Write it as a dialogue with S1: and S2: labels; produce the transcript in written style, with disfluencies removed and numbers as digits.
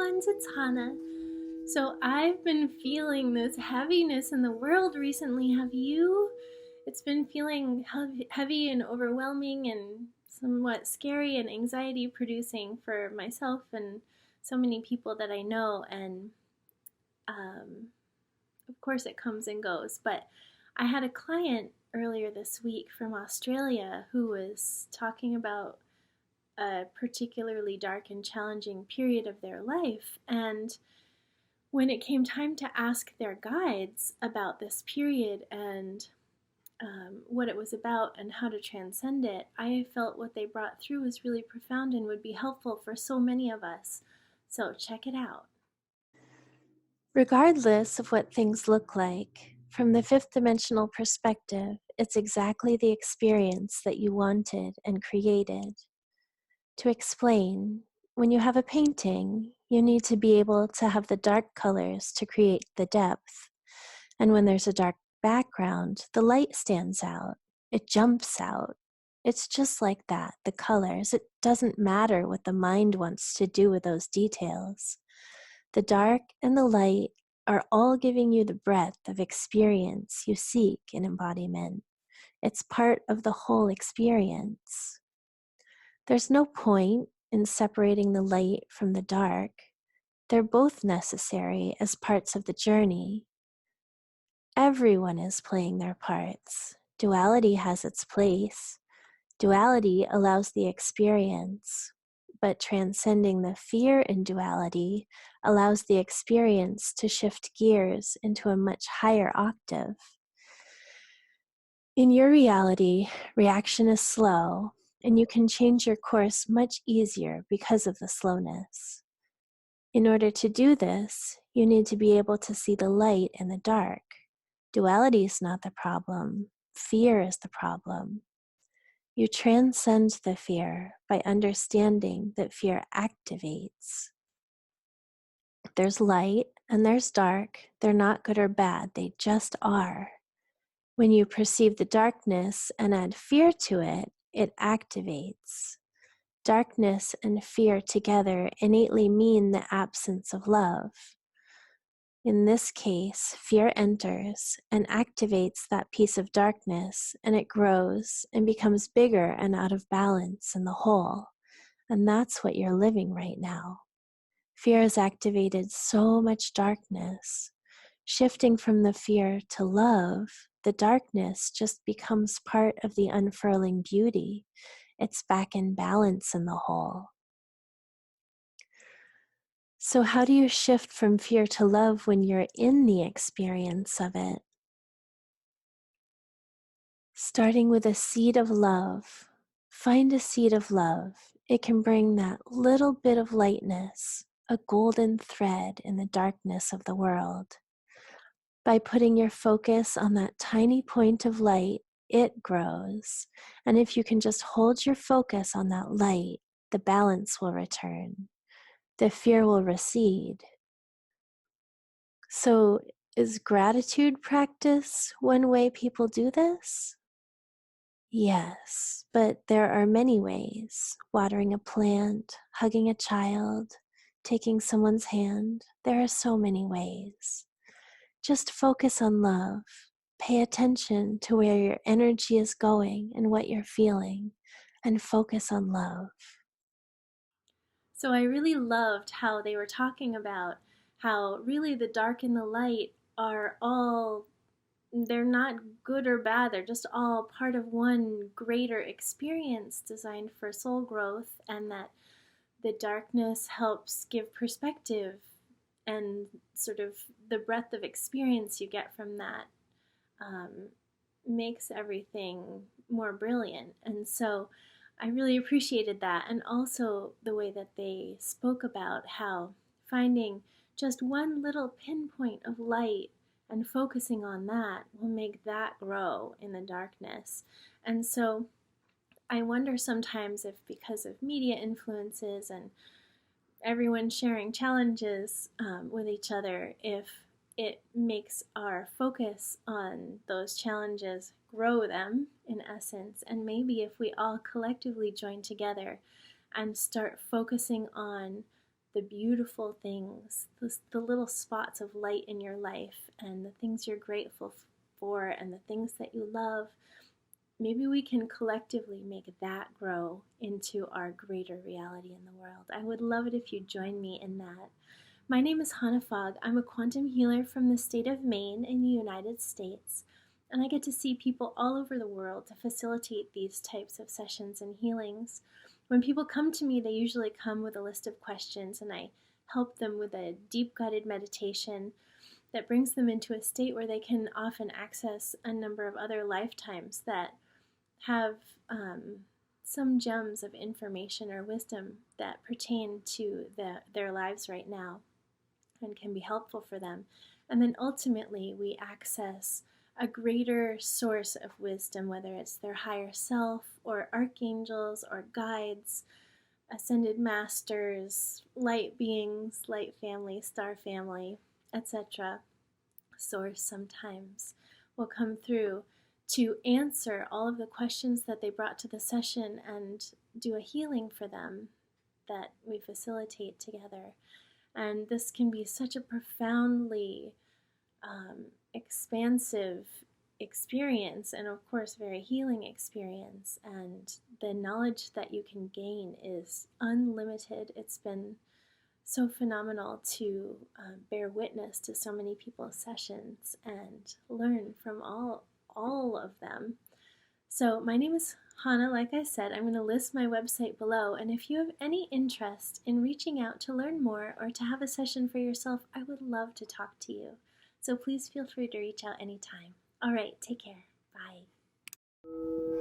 S1: ones, it's Hannah. So I've been feeling this heaviness in the world recently. Have you? It's been feeling heavy and overwhelming and somewhat scary and anxiety producing for myself and so many people that I know. And um, of course, it comes and goes. But I had a client earlier this week from Australia who was talking about a particularly dark and challenging period of their life. And when it came time to ask their guides about this period and what it was about and how to transcend it, I felt what they brought through was really profound and would be helpful for so many of us. So check it out.
S2: Regardless of what things look like, from the fifth dimensional perspective, it's exactly the experience that you wanted and created. To explain, when you have a painting, you need to be able to have the dark colors to create the depth. And when there's a dark background, the light stands out. It jumps out. It's just like that, the colors. It doesn't matter what the mind wants to do with those details. The dark and the light are all giving you the breadth of experience you seek in embodiment. It's part of the whole experience. There's no point in separating the light from the dark. They're both necessary as parts of the journey. Everyone is playing their parts. Duality has its place. Duality allows the experience, but transcending the fear in duality allows the experience to shift gears into a much higher octave. In your reality, reaction is slow, and you can change your course much easier because of the slowness. In order to do this, you need to be able to see the light in the dark. Duality is not the problem. Fear is the problem. You transcend the fear by understanding that fear activates. There's light and there's dark. They're not good or bad. They just are. When you perceive the darkness and add fear to it, it activates. Darkness and fear together innately mean the absence of love. In this case, fear enters and activates that piece of darkness, and it grows and becomes bigger and out of balance in the whole. And that's what you're living right now. Fear has activated so much darkness. Shifting from the fear to love, the darkness just becomes part of the unfurling beauty. It's back in balance in the whole. So how do you shift from fear to love when you're in the experience of it? Starting with a seed of love. Find a seed of love. It can bring that little bit of lightness, a golden thread in the darkness of the world. By putting your focus on that tiny point of light, it grows. And if you can just hold your focus on that light, the balance will return. The fear will recede. So, is gratitude practice one way people do this? Yes, but there are many ways. Watering a plant, hugging a child, taking someone's hand. There are so many ways. Just focus on love. Pay attention to where your energy is going and what you're feeling, and focus on love.
S1: So I really loved how they were talking about how really the dark and the light are all, they're not good or bad, they're just all part of one greater experience designed for soul growth, and that the darkness helps give perspective and sort of the breadth of experience you get from that um, makes everything more brilliant. And so I really appreciated that. And also the way that they spoke about how finding just one little pinpoint of light and focusing on that will make that grow in the darkness. And so I wonder sometimes if, because of media influences and everyone sharing challenges with each other, if it makes our focus on those challenges grow them in essence. And maybe if we all collectively join together and start focusing on the beautiful things, the little spots of light in your life, and the things you're grateful for, and the things that you love. Maybe we can collectively make that grow into our greater reality in the world. I would love it if you join me in that. My name is Hannah Fogg. I'm a quantum healer from the state of Maine in the United States, and I get to see people all over the world to facilitate these types of sessions and healings. When people come to me, they usually come with a list of questions, and I help them with a deep guided meditation that brings them into a state where they can often access a number of other lifetimes that have some gems of information or wisdom that pertain to their lives right now and can be helpful for them. And then ultimately, we access a greater source of wisdom, whether it's their higher self or archangels or guides, ascended masters, light beings, light family, star family, etc. Source sometimes will come through to answer all of the questions that they brought to the session and do a healing for them that we facilitate together. And this can be such a profoundly expansive experience, and of course, very healing experience. And the knowledge that you can gain is unlimited. It's been so phenomenal to bear witness to so many people's sessions and learn from all of them. So my name is Hannah. Like I said, I'm going to list my website below, and if you have any interest in reaching out to learn more or to have a session for yourself, I would love to talk to you. So please feel free to reach out anytime. All right, take care. Bye.